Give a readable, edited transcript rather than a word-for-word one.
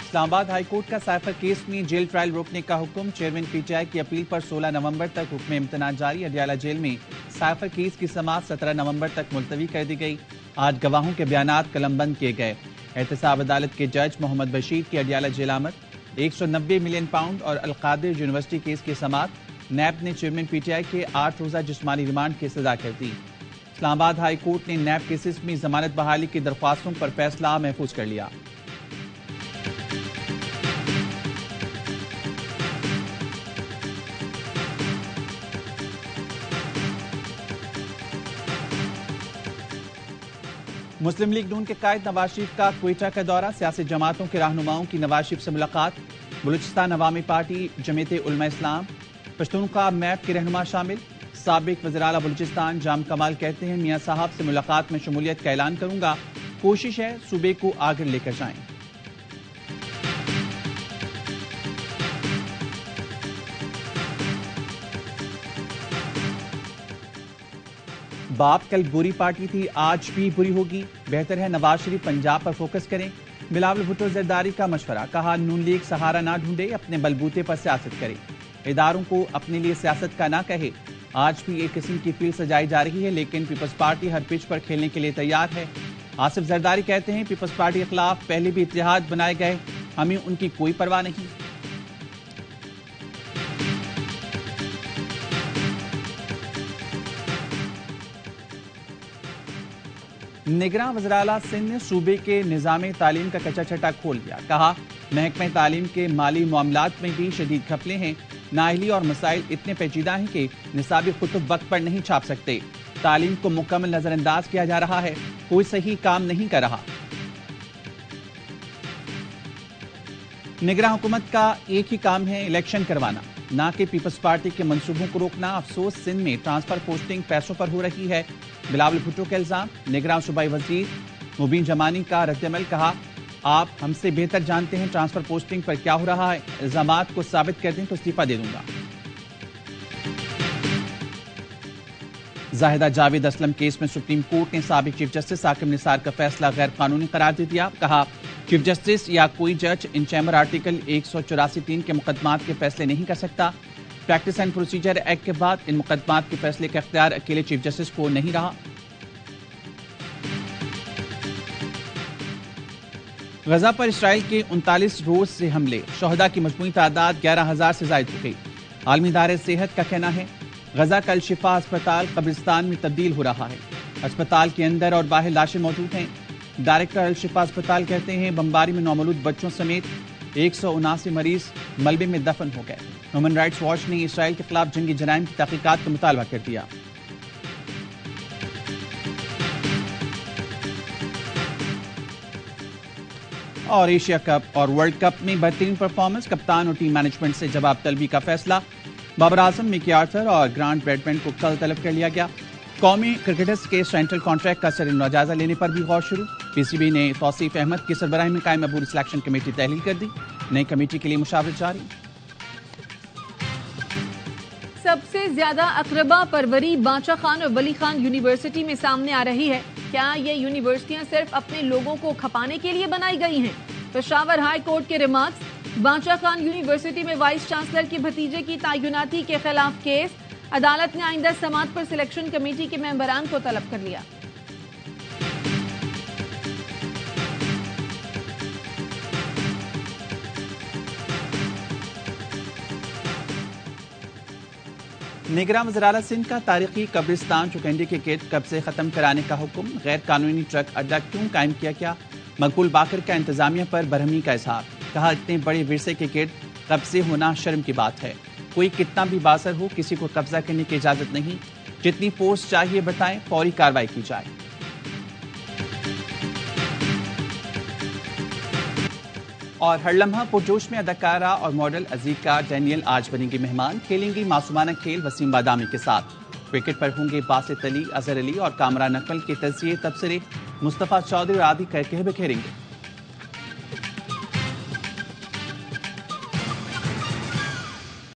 اسلام آباد high court کا cipher case میں جیل ٹرائل روکنے کا حکم، چیئرمین پی ٹی آئی کی اپیل پر 16 نومبر تک حکم امتناع جاری۔ اڈیالہ جیل میں سائفر کیس کی سماعت 17 نومبر تک ملتوی کر دی گئی۔ آج گواہوں کے بیانات قلم بند کیے گئے۔ احتساب عدالت کے جج محمد بشیر کی اڈیالہ جیل آمد۔ 190 ملین پاؤنڈ اور القادر یونیورسٹی کیس کی سماعت، نیب نے چیئرمین پی ٹی آئی کے 8 روزہ جسمانی ریمانڈ کی سزا کر دی۔ اسلام آباد ہائی کورٹ نے نیب کیسز میں ضمانت بحالی کی درخواستوں پر فیصلہ محفوظ کر لیا۔ مسلم لیگ نون کے قائد نواز شریف کا کوئٹہ کا دورہ، سیاسی جماعتوں کے رہنماؤں کی نواز شریف سے ملاقات۔ بلوچستان عوامی پارٹی، جمعیت علماء اسلام، پشتونخوا میپ کے رہنما شامل۔ سابق وزیر اعلیٰ بلوچستان جام کمال کہتے ہیں میاں صاحب سے ملاقات میں شمولیت کا اعلان کروں گا، کوشش ہے صوبے کو آگے لے کر جائیں۔ باپ کل بری پارٹی تھی، آج بھی بری ہوگی، بہتر ہے نواز شریف پنجاب پر فوکس کریں۔ بلاول بھٹو زرداری کا مشورہ، کہا نون لیگ سہارا نہ ڈھونڈے، اپنے بلبوتے پر سیاست کرے، اداروں کو اپنے لیے سیاست کا نہ کہے۔ آج بھی ایک قسم کی فیلڈ سجائی جا رہی ہے، لیکن پیپلز پارٹی ہر پچ پر کھیلنے کے لیے تیار ہے۔ آصف زرداری کہتے ہیں پیپلز پارٹی کے خلاف پہلے بھی اتحاد بنائے گئے، ہمیں ان کی کوئی پرواہ نہیں۔ نگراں وزیر اعلیٰ سندھ نے صوبے کے نظام تعلیم کا کچا چھٹا کھول دیا، کہا محکمہ تعلیم کے مالی معاملات میں بھی شدید گھپلے ہیں، نااہلی اور مسائل اتنے پیچیدہ ہیں کہ نصابی کتب وقت پر نہیں چھاپ سکتے، تعلیم کو مکمل نظر انداز کیا جا رہا ہے، کوئی صحیح کام نہیں کر رہا۔ نگراں حکومت کا ایک ہی کام ہے الیکشن کروانا، نہ کہ پیپلز پارٹی کے منصوبوں کو روکنا۔ افسوس سندھ میں ٹرانسفر پوسٹنگ پیسوں پر ہو رہی ہے، بلاول بھٹو کے الزام۔ نگراں صوبائی وزیر مبین جمانی کا رد عمل، کہا آپ ہم سے بہتر جانتے ہیں ٹرانسفر پوسٹنگ پر کیا ہو رہا ہے، الزامات کو ثابت کر دیں تو استعفیٰ دے دوں گا۔ زاہدہ جاوید اسلم کیس میں سپریم کورٹ نے سابق چیف جسٹس حاکم نثار کا فیصلہ غیر قانونی قرار دے دیا، کہا چیف جسٹس یا کوئی جج ان چیمبر آرٹیکل 184(3) کے مقدمات کے فیصلے نہیں کر سکتا۔ پریکٹس اینڈ پروسیجر ایکٹ کے بعد ان مقدمات کے فیصلے کا اختیار اکیلے چیف جسٹس کو نہیں رہا۔ غزہ پر اسرائیل کے 39 روز سے حملے، شہداء کی مجموعی تعداد 11,000 سے زائد ہو گئی۔ عالمی ادارے صحت کا کہنا ہے غزہ کا الشفا اسپتال قبرستان میں تبدیل ہو رہا ہے، اسپتال کے اندر اور باہر لاشیں موجود ہیں۔ ڈائریکٹر الشفا اسپتال کہتے ہیں بمباری میں نومولود بچوں سمیت 179 مریض ملبے میں دفن ہو گئے۔ ہیومن رائٹس واچ نے اسرائیل کے خلاف جنگی جرائم کی تحقیقات کا مطالبہ کر دیا۔ اور ایشیا کپ اور ورلڈ کپ میں بہترین پرفارمنس، کپتان اور ٹیم مینجمنٹ سے جواب طلبی کا فیصلہ۔ بابر اعظم، مکی آرتھر اور گرانٹ بریڈمن کو کل طلب کر لیا گیا۔ قومی کرکٹرز کے سینٹرل کانٹریکٹ کا سرنو جائزہ لینے پر بھی غور شروع۔ پی سی بی نے توصیف احمد کی سربراہی میں قائم عبوری سلیکشن کمیٹی تحلیل کر دی، نئی کمیٹی کے لیے مشاورت جاری۔ سب سے زیادہ اقربا پروری بانچا خان اور ولی خان یونیورسٹی میں سامنے آ رہی ہے۔ کیا یہ یونیورسٹیاں صرف اپنے لوگوں کو کھپانے کے لیے بنائی گئی ہیں؟ پشاور ہائی کورٹ کے ریمارکس، بانچا خان یونیورسٹی میں وائس چانسلر کے بھتیجے کی تعیناتی کے خلاف کیس، عدالت نے آئندہ سماعت پر سلیکشن کمیٹی کے ممبران کو طلب کر لیا۔ نگراں وزیر اعلیٰ سندھ کا تاریخی قبرستان چوکنڈی کے گیٹ قبضے ختم کرانے کا حکم، غیر قانونی ٹرک اڈہ کیوں قائم کیا گیا؟ مقبول باقر کا انتظامیہ پر برہمی کا اظہار، کہا اتنے بڑے ورثے کے گیٹ قبضے ہونا شرم کی بات ہے، کوئی کتنا بھی باثر ہو کسی کو قبضہ کرنے کی اجازت نہیں، جتنی فورس چاہیے بتائیں، فوری کارروائی کی جائے۔ اور ہر لمحہ پرجوش میں اداکارہ اور ماڈل عزیزہ ڈینیل آج بنیں گی مہمان، کھیلیں گی معصومانہ کھیل وسیم بادامی کے ساتھ۔ کرکٹ پر ہوں گے باسط علی، اظہر علی اور کامران اکمل کے تجزیے تبصرے، مصطفیٰ چودھری اور عادی کر کے بکھیریں گے۔